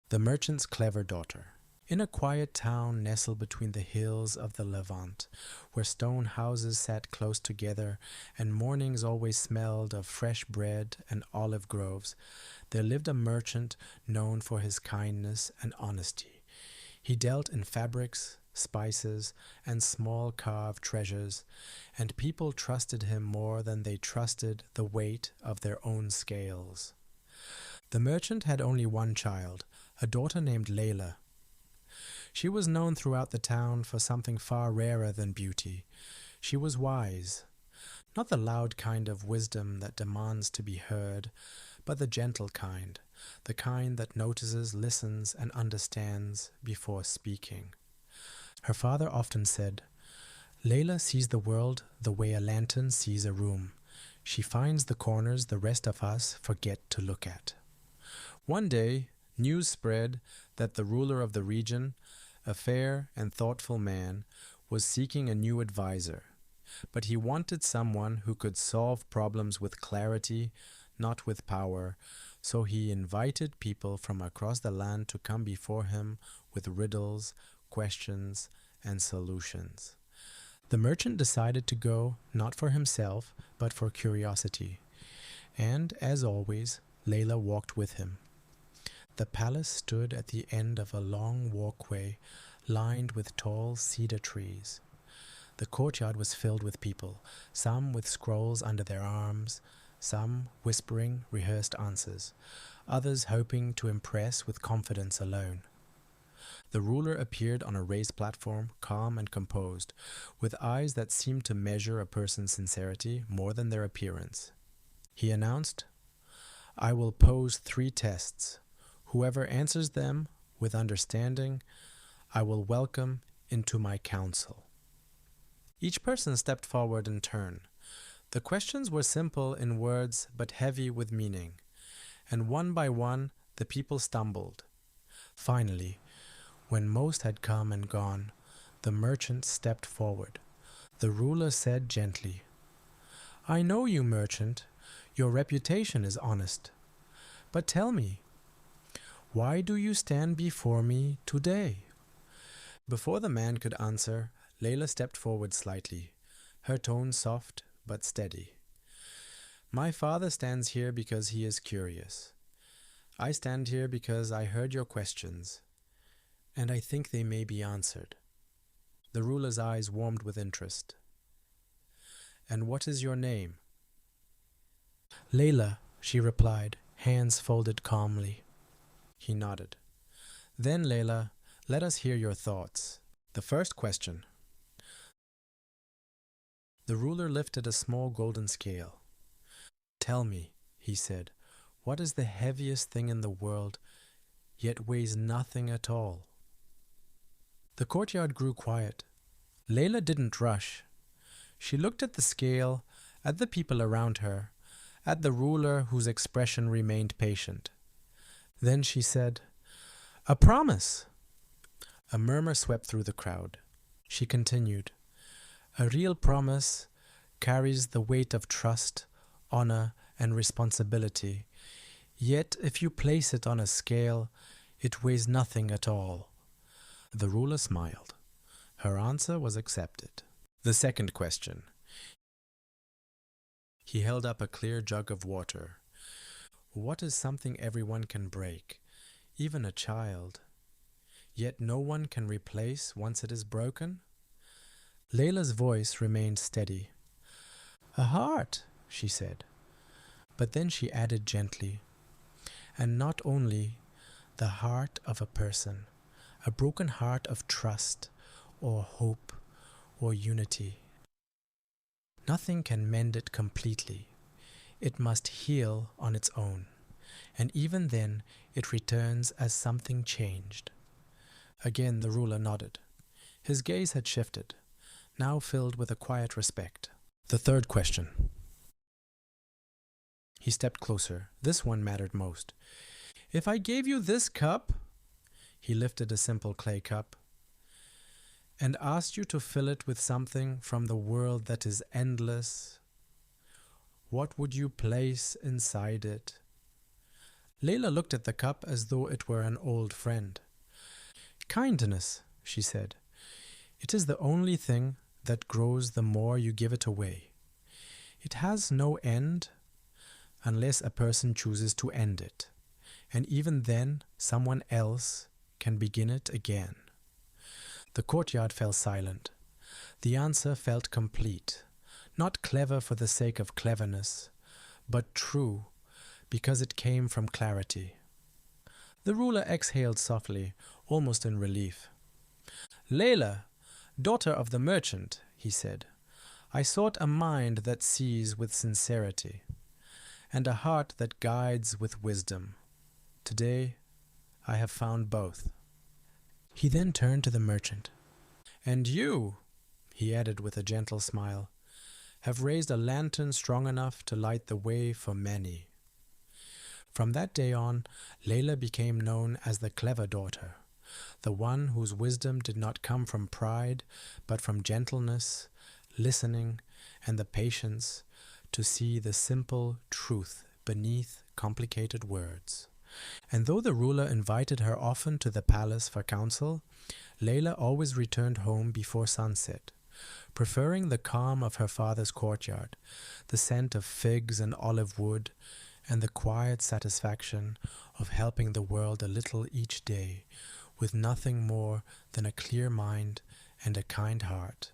The Merchant's Clever Daughter. In a quiet town nestled between the hills of the Levant, where stone houses sat close together and mornings always smelled of fresh bread and olive groves, there lived a merchant known for his kindness and honesty. He dealt in fabrics, spices, and small carved treasures, and people trusted him more than they trusted the weight of their own scales. The merchant had only one child, a daughter named Leyla. She was known throughout the town for something far rarer than beauty. She was wise, not the loud kind of wisdom that demands to be heard, but the gentle kind, the kind that notices, listens, and understands before speaking. Her father often said, "Leyla sees the world the way a lantern sees a room. She finds the corners the rest of us forget to look at." One day, news spread that the ruler of the region, a fair and thoughtful man, was seeking a new advisor, but he wanted someone who could solve problems with clarity, not with power, so he invited people from across the land to come before him with riddles, questions, and solutions. The merchant decided to go not for himself, but for curiosity, and, as always, Leyla walked with him. The palace stood at the end of a long walkway lined with tall cedar trees. The courtyard was filled with people, some with scrolls under their arms, some whispering rehearsed answers, others hoping to impress with confidence alone. The ruler appeared on a raised platform, calm and composed, with eyes that seemed to measure a person's sincerity more than their appearance. He announced, "I will pose 3 tests. Whoever answers them with understanding, I will welcome into my council." Each person stepped forward in turn. The questions were simple in words but heavy with meaning, and one by one the people stumbled. Finally, when most had come and gone, the merchant stepped forward. The ruler said gently, "I know you, merchant. Your reputation is honest. But tell me, why do you stand before me today?" Before the man could answer, Leyla stepped forward slightly, her tone soft but steady. "My father stands here because he is curious. I stand here because I heard your questions, and I think they may be answered." The ruler's eyes warmed with interest. "And what is your name?" "Leyla," she replied, hands folded calmly. He nodded. "Then, Leyla, let us hear your thoughts. The first question." The ruler lifted a small golden scale. "Tell me," he said, "what is the heaviest thing in the world, yet weighs nothing at all?" The courtyard grew quiet. Leyla didn't rush. She looked at the scale, at the people around her, at the ruler whose expression remained patient. Then she said, "A promise." A murmur swept through the crowd. She continued, "A real promise carries the weight of trust, honor, and responsibility. Yet if you place it on a scale, it weighs nothing at all." The ruler smiled. Her answer was accepted. The second question. He held up a clear jug of water. "What is something everyone can break, even a child, yet no one can replace once it is broken?" Leyla's voice remained steady. "A heart," she said. But then she added gently, "And not only the heart of a person, a broken heart of trust or hope or unity. Nothing can mend it completely. It must heal on its own, and even then it returns as something changed." Again the ruler nodded. His gaze had shifted, now filled with a quiet respect. The third question. He stepped closer. This one mattered most. "If I gave you this cup," he lifted a simple clay cup, "and asked you to fill it with something from the world that is endless, what would you place inside it?" Leyla looked at the cup as though it were an old friend. "Kindness," she said. "It is the only thing that grows the more you give it away. It has no end unless a person chooses to end it, and even then someone else can begin it again." The courtyard fell silent. The answer felt complete, not clever for the sake of cleverness, but true because it came from clarity. The ruler exhaled softly, almost in relief. "Leyla, daughter of the merchant," he said, "I sought a mind that sees with sincerity, and a heart that guides with wisdom. Today I have found both." He then turned to the merchant. "And you," he added with a gentle smile, "have raised a lantern strong enough to light the way for many." From that day on, Leyla became known as the clever daughter, the one whose wisdom did not come from pride, but from gentleness, listening, and the patience to see the simple truth beneath complicated words. And though the ruler invited her often to the palace for counsel, Leyla always returned home before sunset, preferring the calm of her father's courtyard, the scent of figs and olive wood, and the quiet satisfaction of helping the world a little each day, with nothing more than a clear mind and a kind heart.